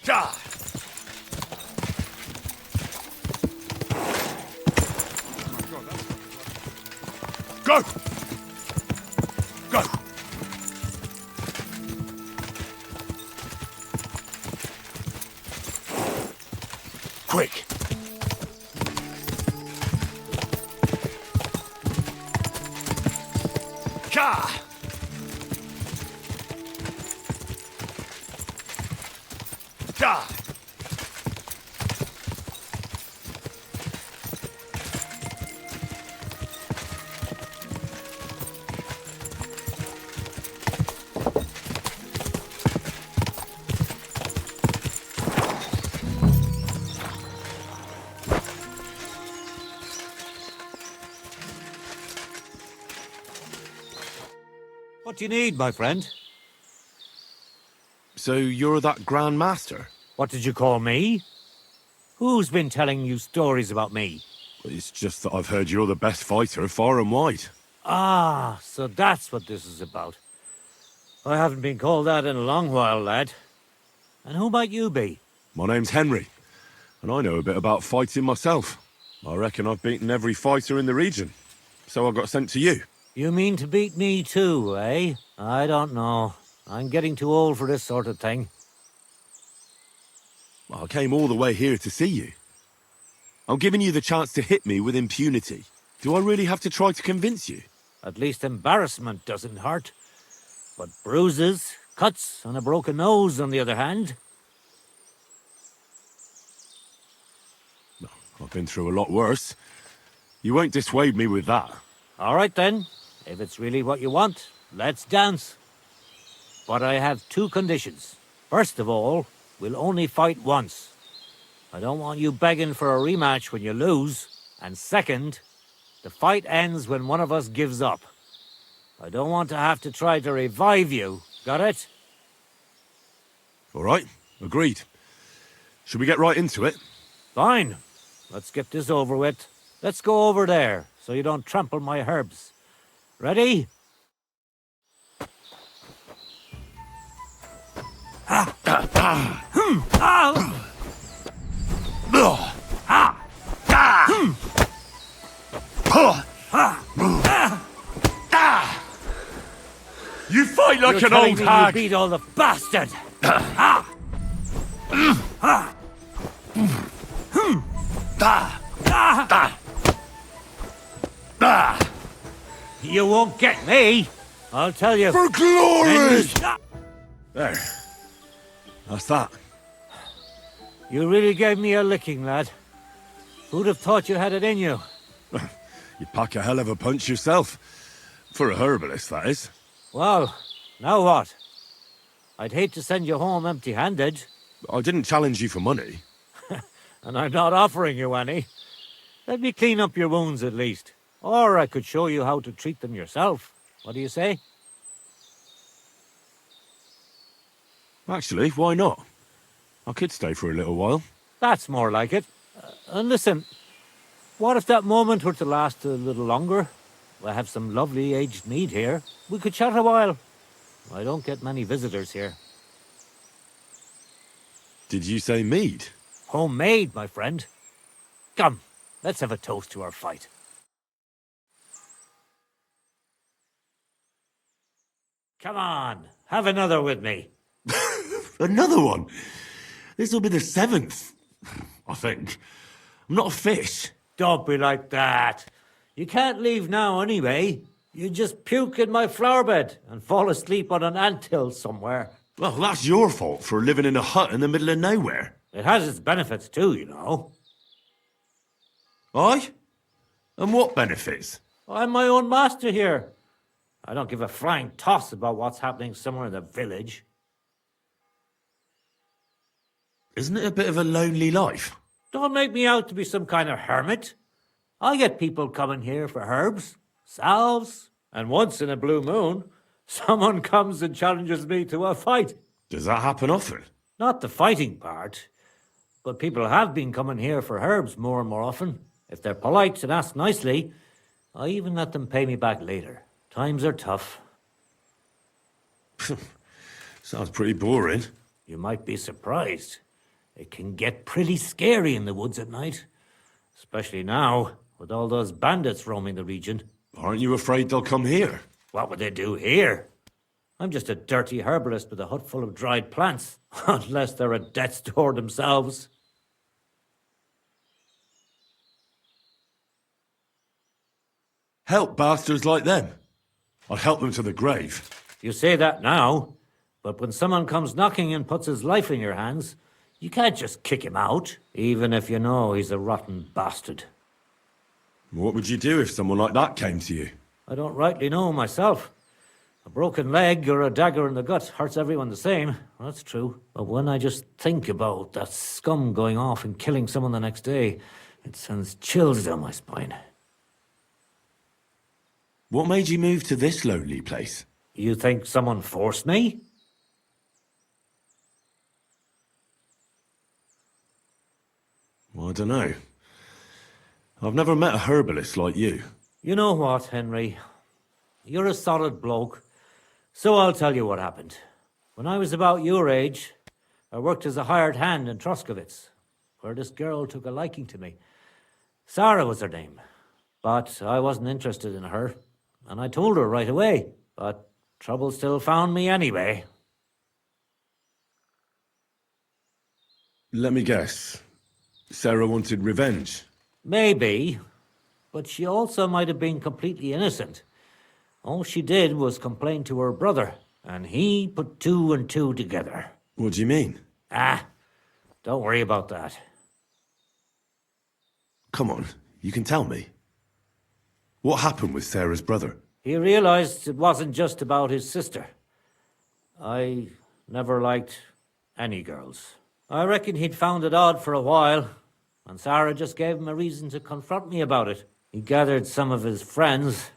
God. Go! Go! Quick! Ka! Ka! What do you need, my friend? So you're that Grand Master? What did you call me? Who's been telling you stories about me? It's just that I've heard you're the best fighter far and wide. Ah, so that's what this is about. I haven't been called that in a long while, lad. And who might you be? My name's Henry, and I know a bit about fighting myself. I reckon I've beaten every fighter in the region, so I got sent to you. You mean to beat me too, eh? I don't know. I'm getting too old for this sort of thing. I came all the way here to see you. I'm giving you the chance to hit me with impunity. Do I really have to try to convince you? At least embarrassment doesn't hurt. But bruises, cuts, and a broken nose, on the other hand. I've been through a lot worse. You won't dissuade me with that. All right then. If it's really what you want, let's dance. But I have two conditions. First of all, we'll only fight once. I don't want you begging for a rematch when you lose. And second, the fight ends when one of us gives up. I don't want to have to try to revive you. Got it? All right, agreed. Should we get right into it? Fine. Let's get this over with. Let's go over there, so you don't trample my herbs. Ready? You fight like You're an telling old me hag! you beat all the bastard! You won't get me! I'll tell you. For glory! There. That's that. You really gave me a licking, lad. Who'd have thought you had it in you? You pack a hell of a punch yourself. For a herbalist, that is. Well, now what? I'd hate to send you home empty-handed. I didn't challenge you for money. And I'm not offering you any. Let me clean up your wounds at least. Or I could show you how to treat them yourself. What do you say? Actually, why not? I could stay for a little while. That's more like it. And listen, what if that moment were to last a little longer? I have some lovely aged mead here. We could chat a while. I don't get many visitors here. Did you say mead? Homemade, my friend. Come, let's have a toast to our fight. Come on, have another with me. Another one? This'll be the 7th, I think. I'm not a fish. Don't be like that. You can't leave now anyway. You just puke in my flower bed and fall asleep on an anthill somewhere. Well, that's your fault for living in a hut in the middle of nowhere. It has its benefits too, you know. Aye? And what benefits? I'm my own master here. I don't give a flying toss about what's happening somewhere in the village. Isn't it a bit of a lonely life? Don't make me out to be some kind of hermit. I get people coming here for herbs, salves, and once in a blue moon, someone comes and challenges me to a fight. Does that happen often? Not the fighting part, but people have been coming here for herbs more and more often. If they're polite and ask nicely, I even let them pay me back later. Times are tough. Sounds pretty boring. You might be surprised. It can get pretty scary in the woods at night. Especially now, with all those bandits roaming the region. Aren't you afraid they'll come here? What would they do here? I'm just a dirty herbalist with a hut full of dried plants. Unless they're at death's door themselves. Help bastards like them. I'd help them to the grave. You say that now, but when someone comes knocking and puts his life in your hands, you can't just kick him out, even if you know he's a rotten bastard. What would you do if someone like that came to you? I don't rightly know myself. A broken leg or a dagger in the gut hurts everyone the same, that's true. But when I just think about that scum going off and killing someone the next day, it sends chills down my spine. What made you move to this lonely place? You think someone forced me? Well, I don't know. I've never met a herbalist like you. You know what, Henry? You're a solid bloke, so I'll tell you what happened. When I was about your age, I worked as a hired hand in Troskovitz, where this girl took a liking to me. Sarah was her name, but I wasn't interested in her, and I told her right away, but trouble still found me anyway. Let me guess. Sarah wanted revenge. Maybe, but she also might have been completely innocent. All she did was complain to her brother, and he put two and two together. What do you mean? Don't worry about that. Come on, you can tell me. What happened with Sarah's brother? He realized it wasn't just about his sister. I never liked any girls. I reckon he'd found it odd for a while, and Sarah just gave him a reason to confront me about it. He gathered some of his friends,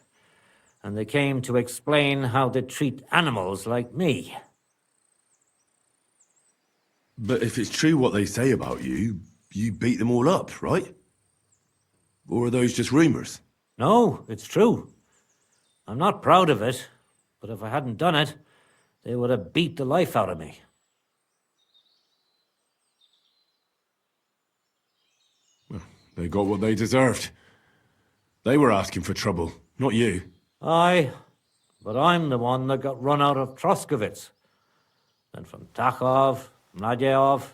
and they came to explain how they treat animals like me. But if it's true what they say about you, you beat them all up, right? Or are those just rumors? No, it's true. I'm not proud of it, but if I hadn't done it, they would have beat the life out of me. Well, they got what they deserved. They were asking for trouble, not you. Aye, but I'm the one that got run out of Troskovitz. Then from Takhov, Mladyov,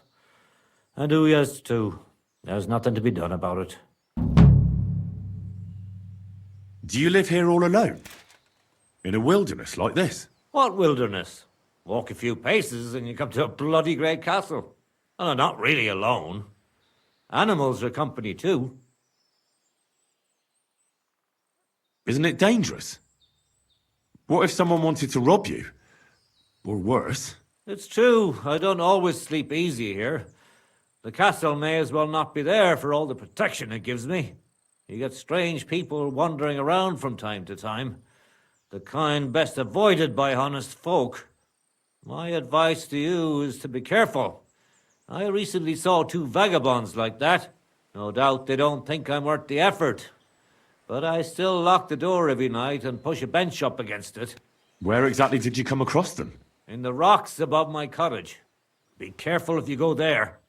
and Uyaz too. There's nothing to be done about it. Do you live here all alone? In a wilderness like this? What wilderness? Walk a few paces and you come to a bloody great castle. And I'm not really alone. Animals are company too. Isn't it dangerous? What if someone wanted to rob you? Or worse? It's true, I don't always sleep easy here. The castle may as well not be there for all the protection it gives me. You get strange people wandering around from time to time. The kind best avoided by honest folk. My advice to you is to be careful. I recently saw two vagabonds like that. No doubt they don't think I'm worth the effort. But I still lock the door every night and push a bench up against it. Where exactly did you come across them? In the rocks above my cottage. Be careful if you go there.